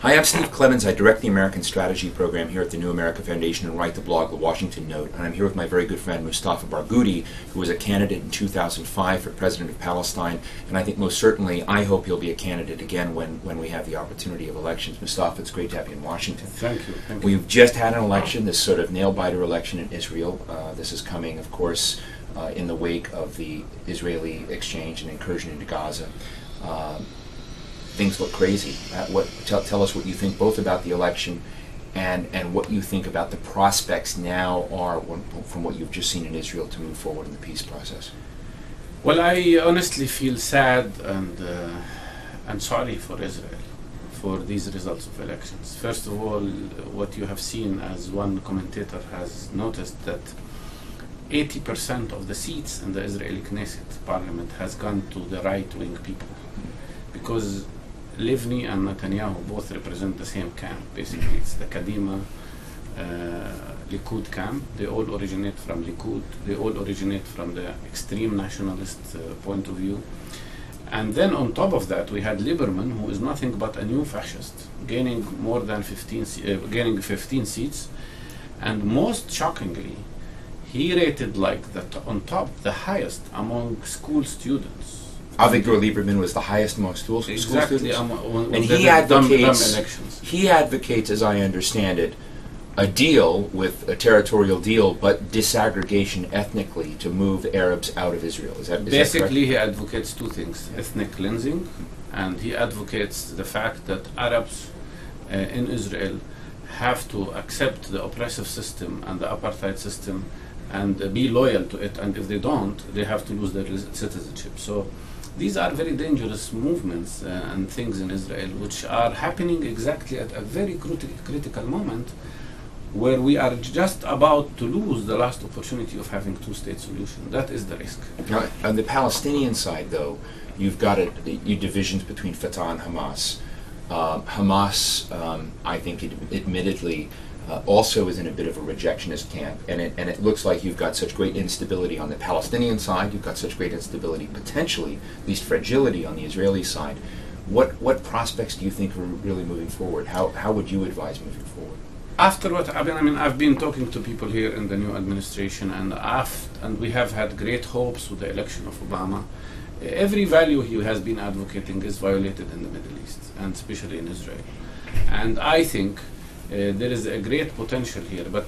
Hi, I'm Steve Clemons. I direct the American Strategy Program here at the New America Foundation and write the blog, The Washington Note. And I'm here with my very good friend, Mustafa Barghouti, who was a candidate in 2005 for President of Palestine. And I think most certainly, I hope he'll be a candidate again when we have the opportunity of elections. Mustafa, it's great to have you in Washington. Thank you. Thank you. We've just had an election, this sort of nail-biter election in Israel. This is coming, of course, in the wake of the Israeli exchange and incursion into Gaza. Things look crazy. Tell us what you think both about the election and what you think about the prospects now are from what you've just seen in Israel to move forward in the peace process. Well, I honestly feel sad and sorry for Israel for these results of elections. First of all, what you have seen, as one commentator has noticed, that 80% of the seats in the Israeli Knesset parliament has gone to the right-wing people, because Livni and Netanyahu both represent the same camp. Basically, it's the Kadima Likud camp. They all originate from Likud. They all originate from the extreme nationalist point of view. And then on top of that, we had Lieberman, who is nothing but a new fascist, gaining more than 15 seats. And most shockingly, he rated like on top, the highest among school students. Avigdor Lieberman was the highest among school students. And he advocates, as I understand it, a deal with a territorial deal, but disaggregation ethnically to move Arabs out of Israel. Is that basically, he advocates two things: ethnic cleansing, and he advocates the fact that Arabs in Israel have to accept the oppressive system and the apartheid system and be loyal to it, and if they don't, they have to lose their citizenship. So these are very dangerous movements and things in Israel, which are happening exactly at a very critical moment, where we are just about to lose the last opportunity of having two-state solution. That is the risk. Now, on the Palestinian side, though, you've got divisions between Fatah and Hamas. Hamas, I think, admittedly, also is in a bit of a rejectionist camp, and it looks like you've got such great instability on the Palestinian side. You've got such great instability, potentially, at least fragility, on the Israeli side. What prospects do you think are really moving forward? How would you advise moving forward? After what I mean, I've been talking to people here in the new administration, and we have had great hopes with the election of Obama. Every value he has been advocating is violated in the Middle East, and especially in Israel. And I think there is a great potential here, but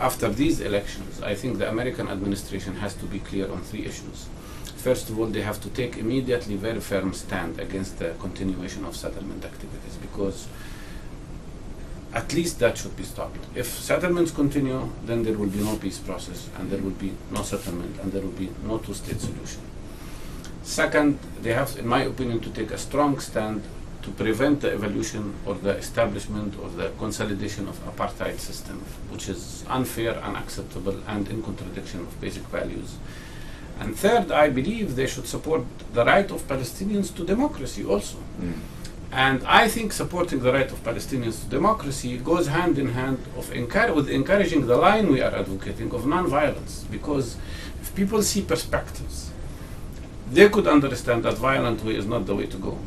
after these elections, I think the American administration has to be clear on three issues. First of all, they have to take immediately very firm stand against the continuation of settlement activities, because at least that should be stopped. If settlements continue, then there will be no peace process, and there will be no settlement, and there will be no two-state solution. Second, they have, in my opinion, to take a strong stand to prevent the evolution or the establishment or the consolidation of apartheid system, which is unfair, unacceptable, and in contradiction of basic values. And third, I believe they should support the right of Palestinians to democracy also. And I think supporting the right of Palestinians to democracy goes hand in hand with encouraging the line we are advocating of non-violence, because if people see perspectives, they could understand that violent way is not the way to go.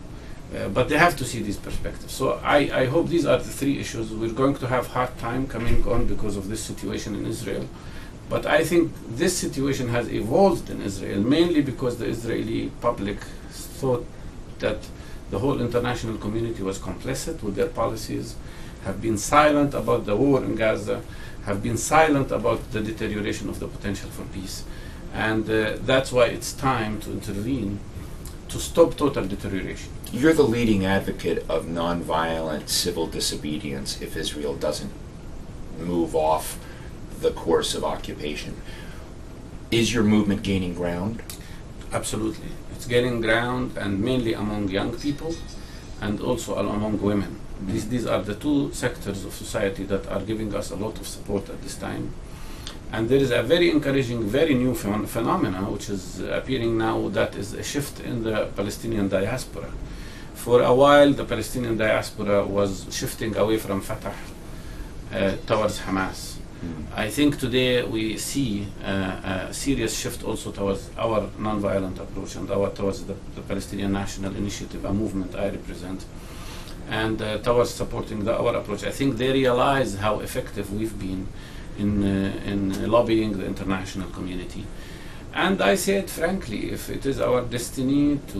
But they have to see these perspectives. So I hope these are the three issues. We're going to have hard time coming on because of this situation in Israel. But I think this situation has evolved in Israel mainly because the Israeli public thought that the whole international community was complicit with their policies, have been silent about the war in Gaza, have been silent about the deterioration of the potential for peace. And that's why it's time to intervene to stop total deterioration. You're the leading advocate of nonviolent civil disobedience if Israel doesn't move off the course of occupation. Is your movement gaining ground? Absolutely. It's gaining ground, and mainly among young people and also among women. These are the two sectors of society that are giving us a lot of support at this time. And there is a very encouraging, very new phenomena which is appearing now, that is a shift in the Palestinian diaspora. For a while, the Palestinian diaspora was shifting away from Fatah towards Hamas. I think today we see a serious shift also towards our non-violent approach and towards the Palestinian National Initiative, a movement I represent. and towards supporting our approach. I think they realize how effective we've been in lobbying the international community. And I said frankly, if it is our destiny to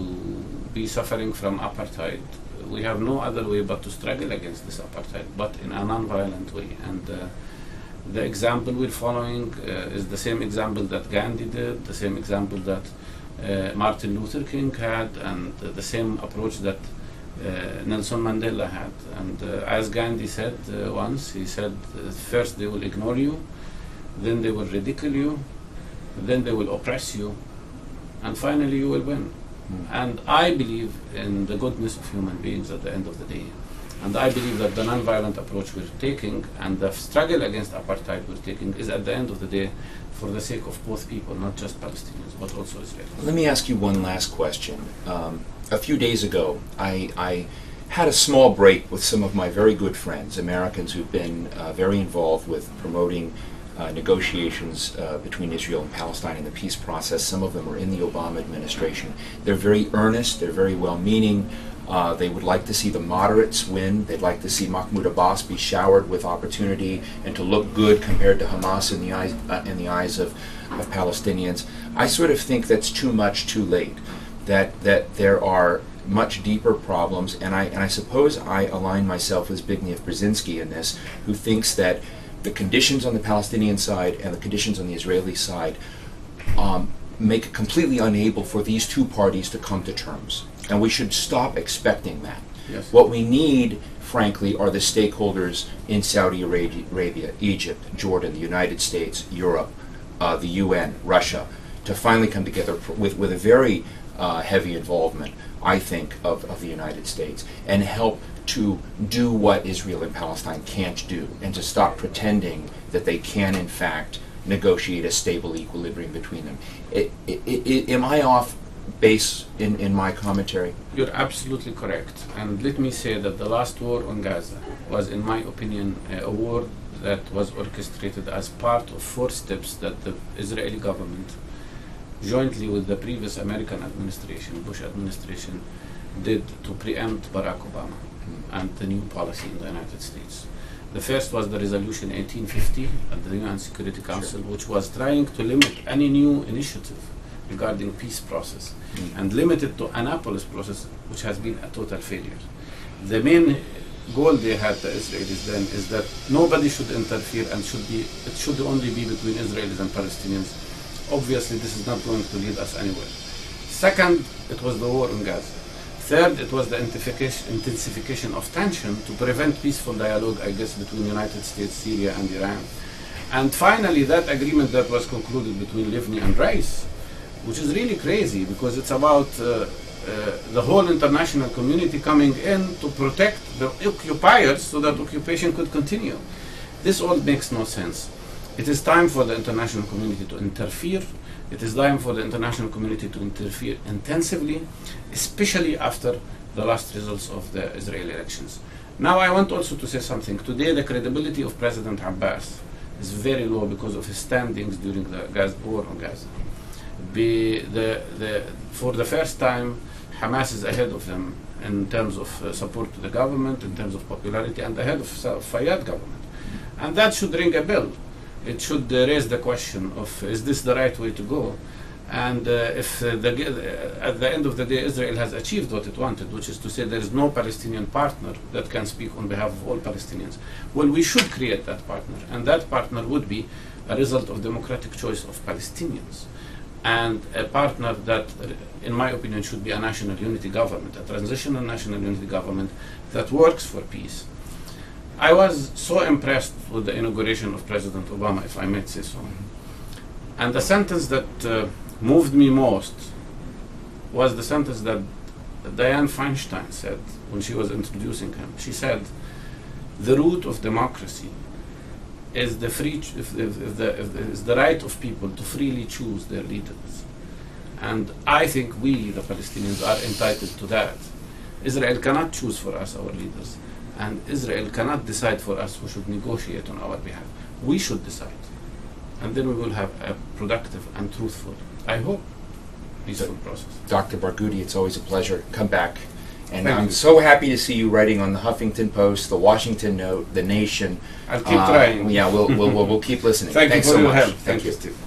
be suffering from apartheid, we have no other way but to struggle against this apartheid, but in a non-violent way. And the example we're following is the same example that Gandhi did, the same example that Martin Luther King had, and the same approach that Nelson Mandela had. And as Gandhi said once, he said, first they will ignore you, then they will ridicule you, then they will oppress you, and finally you will win. And I believe in the goodness of human beings at the end of the day. And I believe that the non-violent approach we're taking and the struggle against apartheid we're taking is at the end of the day for the sake of both people, not just Palestinians, but also Israelis. Let me ask you one last question. A few days ago, I had a small break with some of my very good friends, Americans who've been very involved with promoting negotiations between Israel and Palestine in the peace process. Some of them are in the Obama administration. They're very earnest, they're very well-meaning. They would like to see the moderates win. They'd like to see Mahmoud Abbas be showered with opportunity and to look good compared to Hamas in the eyes of Palestinians. I sort of think that's too much too late, that there are much deeper problems, and I suppose I align myself with Zbigniew Brzezinski in this, who thinks that the conditions on the Palestinian side and the conditions on the Israeli side make it completely unable for these two parties to come to terms. And we should stop expecting that. Yes. What we need, frankly, are the stakeholders in Saudi Arabia, Egypt, Jordan, the United States, Europe, the UN, Russia, to finally come together with a very heavy involvement, I think, of the United States, and help to do what Israel and Palestine can't do, and to stop pretending that they can, in fact, negotiate a stable equilibrium between them. Am I off base in my commentary? You're absolutely correct. And let me say that the last war on Gaza was, in my opinion, a war that was orchestrated as part of 4 steps that the Israeli government, jointly with the previous American administration, Bush administration, did to preempt Barack Obama and the new policy in the United States. The first was the Resolution 1850 at the UN Security Council, which was trying to limit any new initiative regarding peace process and limit it to Annapolis process, which has been a total failure. The main goal they had, the Israelis then, is that nobody should interfere and it should only be between Israelis and Palestinians. Obviously, this is not going to lead us anywhere. Second, it was the war on Gaza. Third, it was the intensification of tension to prevent peaceful dialogue, I guess, between the United States, Syria, and Iran. And finally, that agreement that was concluded between Livni and Rice, which is really crazy because it's about the whole international community coming in to protect the occupiers so that occupation could continue. This all makes no sense. It is time for the international community to interfere. It is time for the international community to interfere intensively, especially after the last results of the Israeli elections. Now I want also to say something. Today the credibility of President Abbas is very low because of his standings during the war on Gaza. For the first time, Hamas is ahead of them in terms of support to the government, in terms of popularity, and ahead of Fayyad government. And that should ring a bell. It should raise the question of, is this the right way to go? And if at the end of the day Israel has achieved what it wanted, which is to say there is no Palestinian partner that can speak on behalf of all Palestinians, well, we should create that partner. And that partner would be a result of democratic choice of Palestinians. And a partner that, in my opinion, should be a national unity government, a transitional national unity government that works for peace. I was so impressed with the inauguration of President Obama, if I may say so. And the sentence that moved me most was the sentence that Dianne Feinstein said when she was introducing him. She said, the root of democracy is the right of people to freely choose their leaders. And I think we, the Palestinians, are entitled to that. Israel cannot choose for us our leaders. And Israel cannot decide for us who should negotiate on our behalf. We should decide. And then we will have a productive and truthful, I hope, peaceful process. Dr. Barghouti, it's always a pleasure. Come back And Thank I'm you. so happy to see you writing on the Huffington Post, the Washington Note, the Nation. I'll keep trying. Yeah, we'll keep listening. Thank Thanks you for so your much. help. Thank you, Steve.